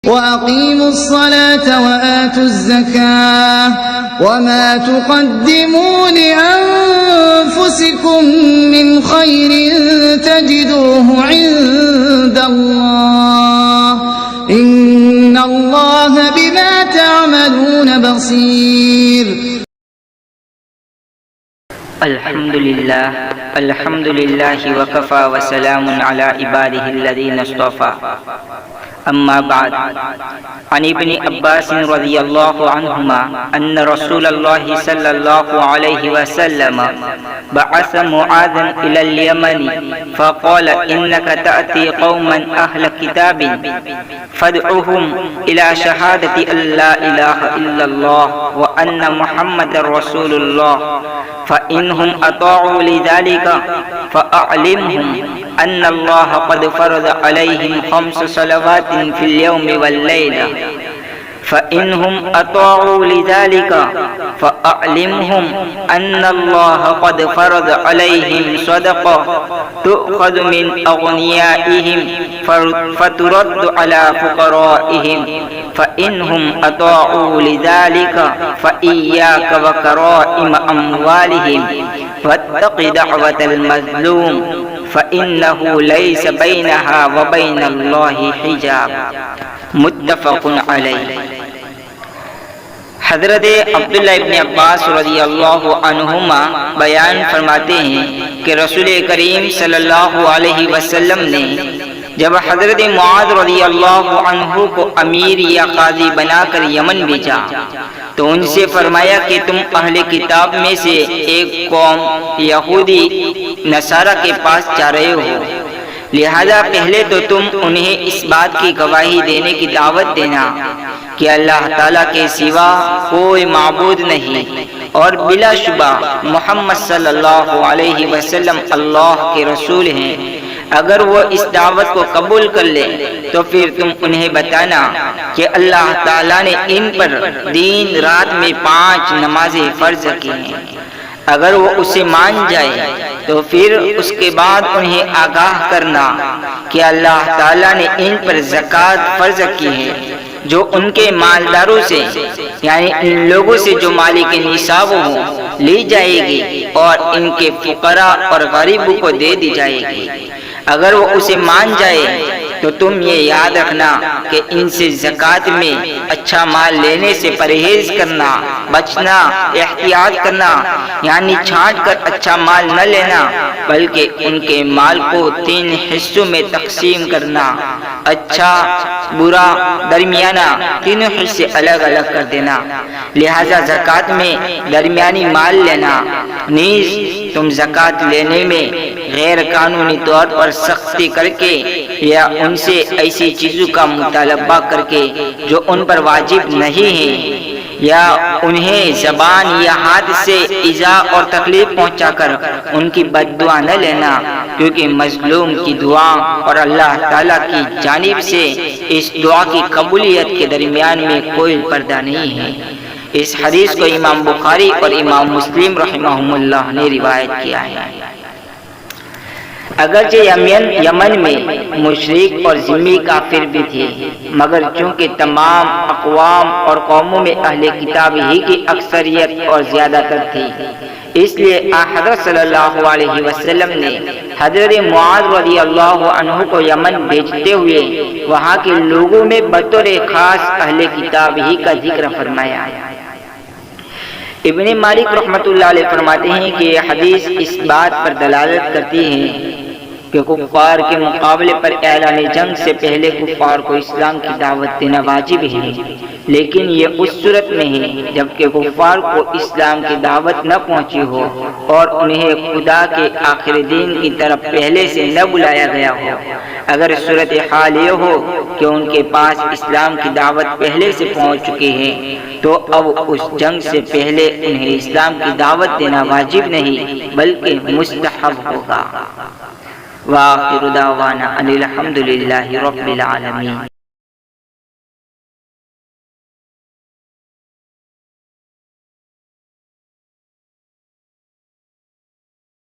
وَأَقِيمُوا الصَّلَاةَ وَآتُوا الزَّكَاةَ وَمَا تُقَدِّمُوا لِأَنفُسِكُم مِّنْ خَيْرٍ تَجِدُوهُ عِندَ اللَّهِ إِنَّ اللَّهَ بِمَا تَعْمَلُونَ بَصِيرٌ۔ الحمد للہ وکفى وسلام علی عباده الذین اصطفى، اما بعد، عن ابن عباس رضی اللہ عنہما ان رسول اللہ صلی اللہ علیہ وسلم بعث معاذا الى اليمن فقال انك تأتي قوما اہل کتاب فادعوهم الى شہادة ان لا الہ الا اللہ وان محمد رسول اللہ فإنهم أطاعوا لذلك فأعلمهم أن الله قد فرض عليهم 5 صلوات في اليوم والليلة فإنهم أطاعوا لذلك فأعلمهم أن الله قد فرض عليهم صدقة تؤخذ من أغنيائهم فترد على فقرائهم فإنهم أطاعوا لذلك فإياك وكرائم أموالهم واتق دعوة المظلوم فإنه ليس بينها وبين الله حجاب، متفق علیہ۔ حضرت عبداللہ ابن عباس رضی اللہ عنہما بیان فرماتے ہیں کہ رسول کریم صلی اللہ علیہ وسلم نے جب حضرت معاذ رضی اللہ عنہ کو امیر یا قاضی بنا کر یمن بھیجا تو ان سے فرمایا کہ تم اہل کتاب میں سے ایک قوم یہودی نصارہ کے پاس جا رہے ہو، لہذا پہلے تو تم انہیں اس بات کی گواہی دینے کی دعوت دینا کہ اللہ تعالیٰ کے سوا کوئی معبود نہیں اور بلا شبہ محمد صلی اللہ علیہ وسلم اللہ کے رسول ہیں۔ اگر وہ اس دعوت کو قبول کر لے تو پھر تم انہیں بتانا کہ اللہ تعالیٰ نے ان پر دن رات میں 5 نمازیں فرض کی ہیں۔ اگر وہ اسے مان جائے تو پھر اس کے بعد انہیں آگاہ کرنا کہ اللہ تعالیٰ نے ان پر زکوٰۃ فرض کی ہے جو ان کے مالداروں سے یعنی ان لوگوں سے جو مالک نصاب ہوں لی جائے گی اور ان کے فقراء اور غریبوں کو دے دی جائے گی۔ اگر وہ اسے مان جائے تو تم یہ یاد رکھنا کہ ان سے زکوٰۃ میں اچھا مال لینے سے پرہیز کرنا، بچنا، احتیاط کرنا، یعنی چھانٹ کر اچھا مال نہ لینا بلکہ ان کے مال کو 3 حصوں میں تقسیم کرنا، اچھا، برا، درمیانہ، تینوں حصے الگ الگ کر دینا۔ لہذا زکوٰۃ میں درمیانی مال لینا۔ نیز تم زکوٰۃ لینے میں غیر قانونی طور پر سختی کر کے یا ان سے ایسی چیزوں کا مطالبہ کر کے جو ان پر واجب نہیں ہے یا انہیں زبان یا ہاتھ سے ایذا اور تکلیف پہنچا کر ان کی بد دعا نہ لینا، کیونکہ مظلوم کی دعا اور اللہ تعالیٰ کی جانب سے اس دعا کی قبولیت کے درمیان میں کوئی پردہ نہیں ہے۔ اس حدیث کو امام بخاری اور امام مسلم رحمہم اللہ نے روایت کیا ہے۔ اگرچہ یمن میں مشرک اور ذمی کافر بھی تھے، مگر چونکہ تمام اقوام اور قوموں میں اہل کتاب ہی کی اکثریت اور زیادہ تر تھی، اس لیے حضرت صلی اللہ علیہ وسلم نے حضرت معاذ رضی اللہ عنہ کو یمن بھیجتے ہوئے وہاں کے لوگوں میں بطور خاص اہل کتاب ہی کا ذکر فرمایا۔ ابن مالک رحمۃ اللہ علیہ فرماتے ہیں کہ یہ حدیث اس بات پر دلالت کرتی ہے کہ کفار کے مقابلے پر اعلان جنگ سے پہلے کفار کو اسلام کی دعوت دینا واجب ہے، لیکن یہ اس صورت میں ہے جبکہ کفار کو اسلام کی دعوت نہ پہنچی ہو اور انہیں خدا کے آخر دین کی طرف پہلے سے نہ بلایا گیا ہو۔ اگر صورتحال یہ ہو کہ ان کے پاس اسلام کی دعوت پہلے سے پہنچ چکی ہے تو اب اس جنگ سے پہلے انہیں اسلام کی دعوت دینا واجب نہیں بلکہ مستحب ہوگا۔ وآخر دعوانا ان الحمد للہ رب العالمین۔